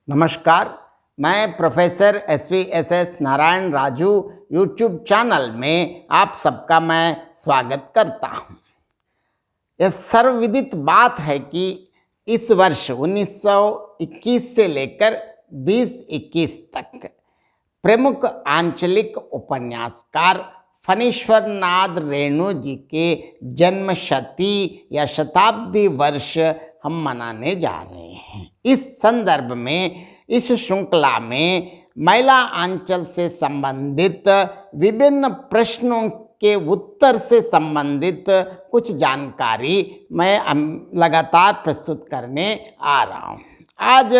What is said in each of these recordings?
नमस्कार। मैं professor S Narayan Raju YouTube channel में आप सबका मैं स्वागत करता हूं। यह सर्वविदित बात है कि इस वर्ष 1921 से लेकर 2021 तक प्रमुख आंचलिक उपन्यासकार फणीश्वरनाथ रेणु जी के जन्म शती या शताब्दी वर्ष हम मनाने जा रहे हैं। इस संदर्भ में इस श्रृंखला में महिला आंचल से संबंधित विभिन्न प्रश्नों के उत्तर से संबंधित कुछ जानकारी मैं लगातार प्रस्तुत करने आ रहा हूँ। आज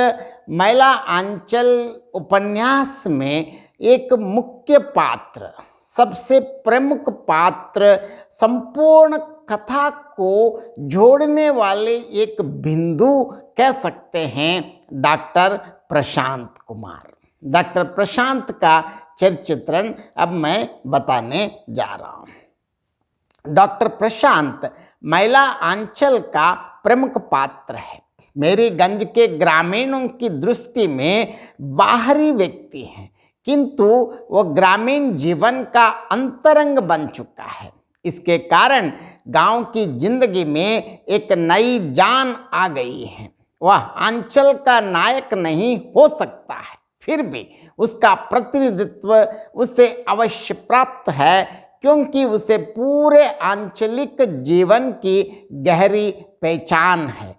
महिला आंचल उपन्यास में एक मुख्य पात्र, सबसे प्रमुख पात्र, संपूर्ण कथा को जोड़ने वाले एक बिंदु कह सकते हैं, डॉक्टर प्रशांत कुमार। डॉक्टर प्रशांत का चरित्र अब मैं बताने जा रहा हूँ। डॉक्टर प्रशांत महिला आंचल का प्रमुख पात्र है। मेरीगंज के ग्रामीणों की दृष्टि में बाहरी व्यक्ति हैं, किंतु वो ग्रामीण जीवन का अंतरंग बन चुका है। इसके कारण गांव की जिंदगी में एक नई जान आ गई है। वह आंचल का नायक नहीं हो सकता है, फिर भी उसका प्रतिनिधित्व उसे अवश्य प्राप्त है, क्योंकि उसे पूरे आंचलिक जीवन की गहरी पहचान है।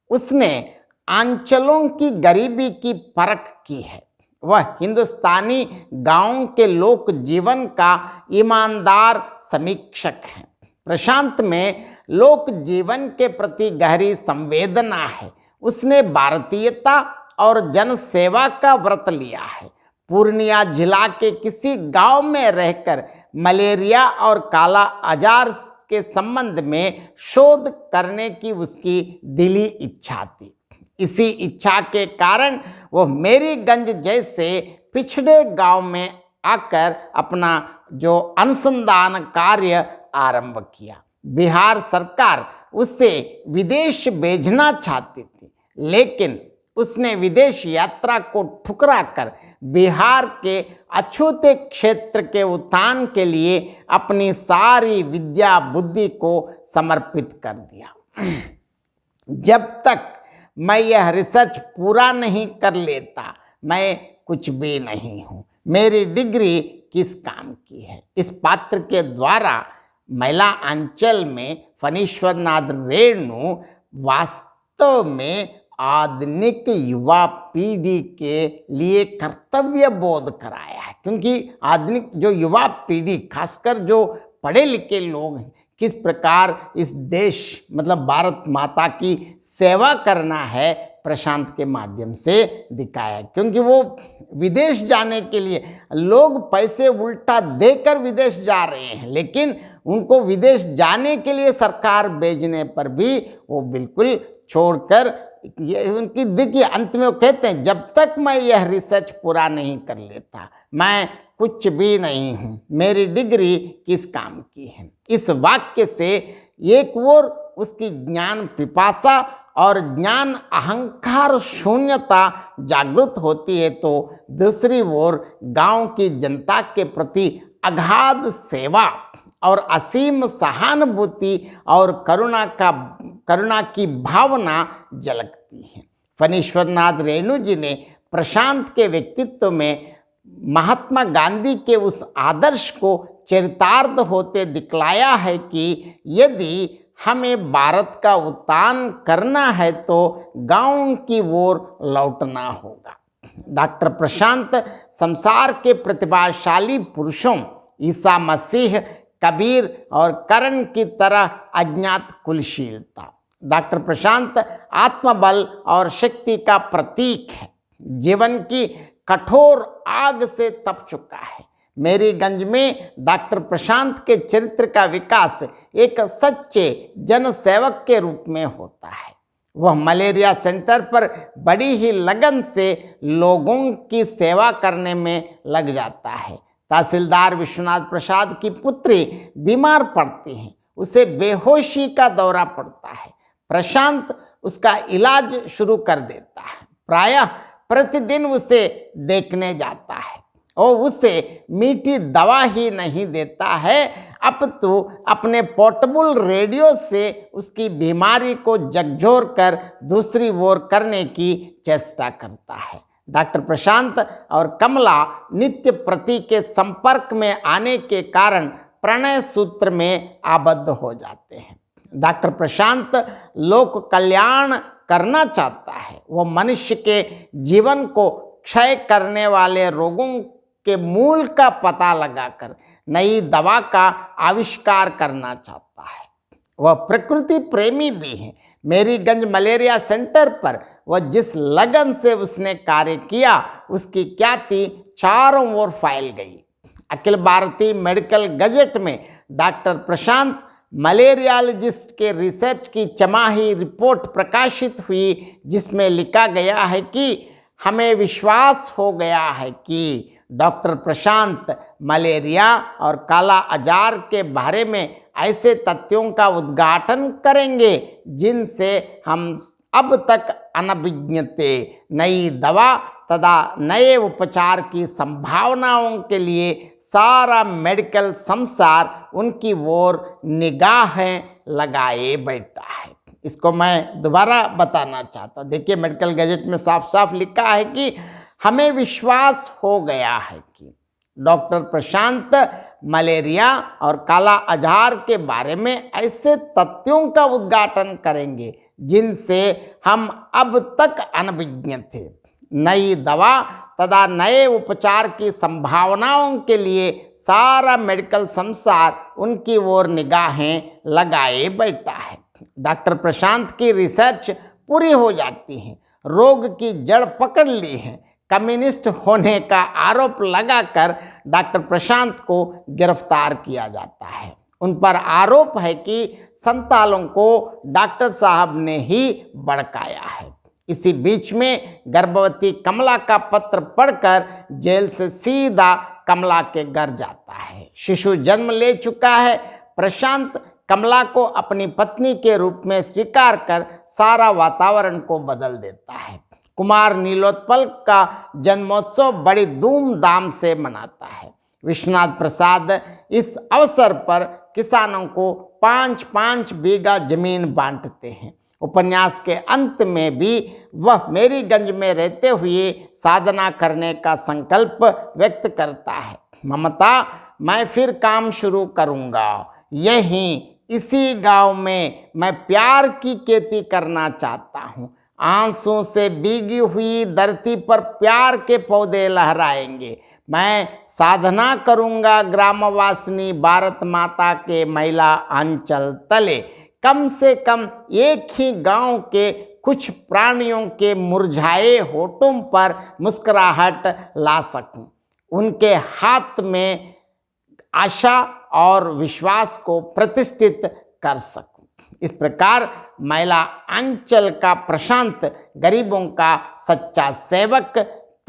उसने आंचलों की गरीबी की परख की है। वह हिंदुस्तानी गांव के लोक जीवन का ईमानदार समीक्षक है। प्रशांत में लोक जीवन के प्रति गहरी संवेदना है। उसने भारतीयता और जनसेवा का व्रत लिया है। पूर्णिया जिला के किसी गांव में रहकर मलेरिया और काला आजार के संबंध में शोध करने की उसकी दिली इच्छा थी। इसी इच्छा के कारण वो मेरीगंज जैसे पिछड़े गांव में आकर अपना जो अनुसंधान कार्य आरंभ किया। बिहार सरकार उससे विदेश भेजना चाहती थी, लेकिन उसने विदेश यात्रा को ठुकराकर बिहार के अछूते क्षेत्र के उत्थान के लिए अपनी सारी विद्या बुद्धि को समर्पित कर दिया। जब तक मैं यह रिसर्च पूरा नहीं कर लेता, मैं कुछ भी नहीं हूँ। मेरी डिग्री किस काम की है? इस पात्र के द्वारा महिला आंचल में फणीश्वरनाथ रेणु वास्तव में आधुनिक युवा पीढ़ी के लिए कर्तव्य बोध कराया है, क्योंकि आधुनिक जो युवा पीढ़ी, खासकर जो पढ़े लिखे लोग हैं, किस प्रकार इस देश मतलब भारत माता की सेवा करना है, प्रशांत के माध्यम से दिखाया। क्योंकि वो विदेश जाने के लिए लोग पैसे उल्टा देकर विदेश जा रहे हैं, लेकिन उनको विदेश जाने के लिए सरकार भेजने पर भी वो बिल्कुल छोड़कर, ये उनकी देखिए अंत में वो कहते हैं, जब तक मैं यह रिसर्च पूरा नहीं कर लेता, मैं कुछ भी नहीं हूँ। मेरी डिग्री किस काम की है? इस वाक्य से एक ओर उसकी ज्ञान पिपासा और ज्ञान अहंकार शून्यता जागृत होती है, तो दूसरी ओर गांव की जनता के प्रति अगाध सेवा और असीम सहानुभूति और करुणा की भावना झलकती है। फणीश्वरनाथ रेणु जी ने प्रशांत के व्यक्तित्व में महात्मा गांधी के उस आदर्श को चरितार्थ होते दिखलाया है कि यदि हमें भारत का उत्थान करना है तो गांव की ओर लौटना होगा। डॉक्टर प्रशांत संसार के प्रतिभाशाली पुरुषों ईसा मसीह, कबीर और करण की तरह अज्ञात कुलशीलता। डॉक्टर प्रशांत आत्मबल और शक्ति का प्रतीक है। जीवन की कठोर आग से तप चुका है। मेरीगंज में डॉक्टर प्रशांत के चरित्र का विकास एक सच्चे जनसेवक के रूप में होता है। वह मलेरिया सेंटर पर बड़ी ही लगन से लोगों की सेवा करने में लग जाता है। तहसीलदार विश्वनाथ प्रसाद की पुत्री बीमार पड़ती है, उसे बेहोशी का दौरा पड़ता है। प्रशांत उसका इलाज शुरू कर देता है। प्रायः प्रतिदिन उसे देखने जाता है और उसे मीठी दवा ही नहीं देता है, अब तो अपने पोर्टेबल रेडियो से उसकी बीमारी को झकझोर कर दूसरी ओर करने की चेष्टा करता है। डॉक्टर प्रशांत और कमला नित्य प्रति के संपर्क में आने के कारण प्रणय सूत्र में आबद्ध हो जाते हैं। डॉक्टर प्रशांत लोक कल्याण करना चाहता है। वो मनुष्य के जीवन को क्षय करने वाले रोगों के मूल का पता लगाकर नई दवा का आविष्कार करना चाहता है। वह प्रकृति प्रेमी भी है। मेरीगंज मलेरिया सेंटर पर वह जिस लगन से उसने कार्य किया, उसकी ख्याति चारों ओर फैल गई। अखिल भारतीय मेडिकल गजेट में डॉक्टर प्रशांत मलेरियालॉजिस्ट के रिसर्च की छमाही रिपोर्ट प्रकाशित हुई, जिसमें लिखा गया है कि हमें विश्वास हो गया है कि डॉक्टर प्रशांत मलेरिया और काला अजार के बारे में ऐसे तथ्यों का उद्घाटन करेंगे जिनसे हम अब तक अनभिज्ञ थे। नई दवा तथा नए उपचार की संभावनाओं के लिए सारा मेडिकल संसार उनकी ओर निगाहें लगाए बैठा है। इसको मैं दोबारा बताना चाहता हूँ। देखिए, मेडिकल गजेट में साफ साफ लिखा है कि हमें विश्वास हो गया है कि डॉक्टर प्रशांत मलेरिया और काला अजार के बारे में ऐसे तथ्यों का उद्घाटन करेंगे जिनसे हम अब तक अनभिज्ञ थे। नई दवा तथा नए उपचार की संभावनाओं के लिए सारा मेडिकल संसार उनकी ओर निगाहें लगाए बैठा है। डॉक्टर प्रशांत की रिसर्च पूरी हो जाती है। रोग की जड़ पकड़ ली है। कम्युनिस्ट होने का आरोप लगाकर डॉक्टर प्रशांत को गिरफ्तार किया जाता है। उन पर आरोप है कि संतालों को डॉक्टर साहब ने ही भड़काया है। इसी बीच में गर्भवती कमला का पत्र पढ़कर जेल से सीधा कमला के घर जाता है। शिशु जन्म ले चुका है। प्रशांत कमला को अपनी पत्नी के रूप में स्वीकार कर सारा वातावरण को बदल देता है। कुमार नीलोत्पल का जन्मोत्सव बड़ी धूमधाम से मनाता है। विश्वनाथ प्रसाद इस अवसर पर किसानों को 5-5 बीघा जमीन बांटते हैं। उपन्यास के अंत में भी वह मेरीगंज में रहते हुए साधना करने का संकल्प व्यक्त करता है। ममता, मैं फिर काम शुरू करूँगा। यहीं इसी गांव में मैं प्यार की खेती करना चाहता हूँ। आंसू से भीगी हुई धरती पर प्यार के पौधे लहराएंगे। मैं साधना करूँगा ग्रामवासिनी भारत माता के महिला अंचल तले। कम से कम एक ही गांव के कुछ प्राणियों के मुरझाए होठों पर मुस्कुराहट ला सकूं। उनके हाथ में आशा और विश्वास को प्रतिष्ठित कर सकूं। इस प्रकार महिला अंचल का प्रशांत गरीबों का सच्चा सेवक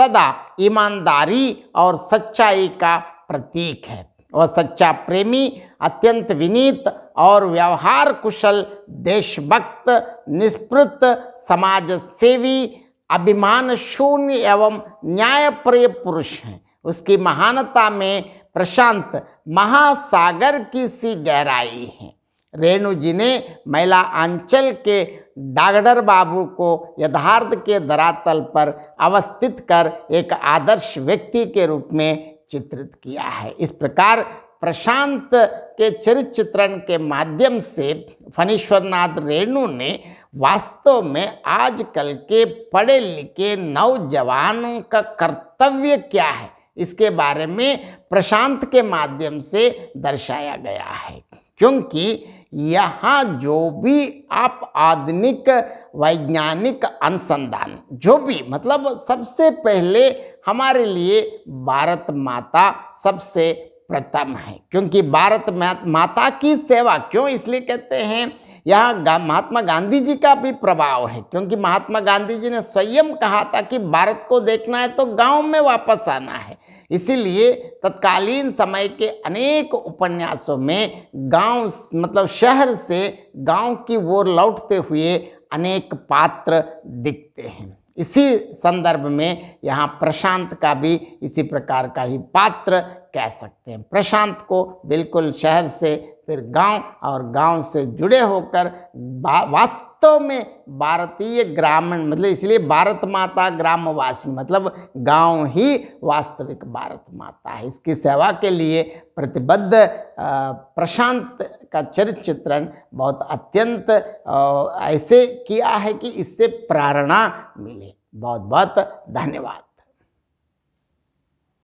तथा ईमानदारी और सच्चाई का प्रतीक है। वह सच्चा प्रेमी, अत्यंत विनीत और व्यवहार कुशल, देशभक्त, निष्पृत, समाज सेवी, अभिमान शून्य एवं न्यायप्रिय पुरुष हैं। उसकी महानता में प्रशांत महासागर की सी गहराई है। रेणु जी ने महिला अंचल के डागडर बाबू को यथार्थ के धरातल पर अवस्थित कर एक आदर्श व्यक्ति के रूप में चित्रित किया है। इस प्रकार प्रशांत के चरित्र चित्रण के माध्यम से फणीश्वरनाथ रेणु ने वास्तव में आजकल के पढ़े लिखे नौजवानों का कर्तव्य क्या है, इसके बारे में प्रशांत के माध्यम से दर्शाया गया है। क्योंकि यहाँ जो भी आप आधुनिक वैज्ञानिक अनुसंधान जो भी मतलब सबसे पहले हमारे लिए भारत माता सबसे प्रथम है। क्योंकि भारत माता की सेवा क्यों इसलिए कहते हैं, यहाँ महात्मा गांधी जी का भी प्रभाव है। क्योंकि महात्मा गांधी जी ने स्वयं कहा था कि भारत को देखना है तो गांव में वापस आना है। इसीलिए तत्कालीन समय के अनेक उपन्यासों में गांव मतलब शहर से गांव की ओर लौटते हुए अनेक पात्र दिखते हैं। इसी संदर्भ में यहाँ प्रशांत का भी इसी प्रकार का ही पात्र कह सकते हैं। प्रशांत को बिल्कुल शहर से फिर गांव और गांव से जुड़े होकर वास्तव में भारतीय ग्रामीण, मतलब इसलिए भारत माता ग्रामवासी, मतलब गांव ही वास्तविक भारत माता है, इसकी सेवा के लिए प्रतिबद्ध प्रशांत का चरित्र चित्रण बहुत अत्यंत ऐसे किया है कि इससे प्रेरणा मिले। बहुत बहुत धन्यवाद।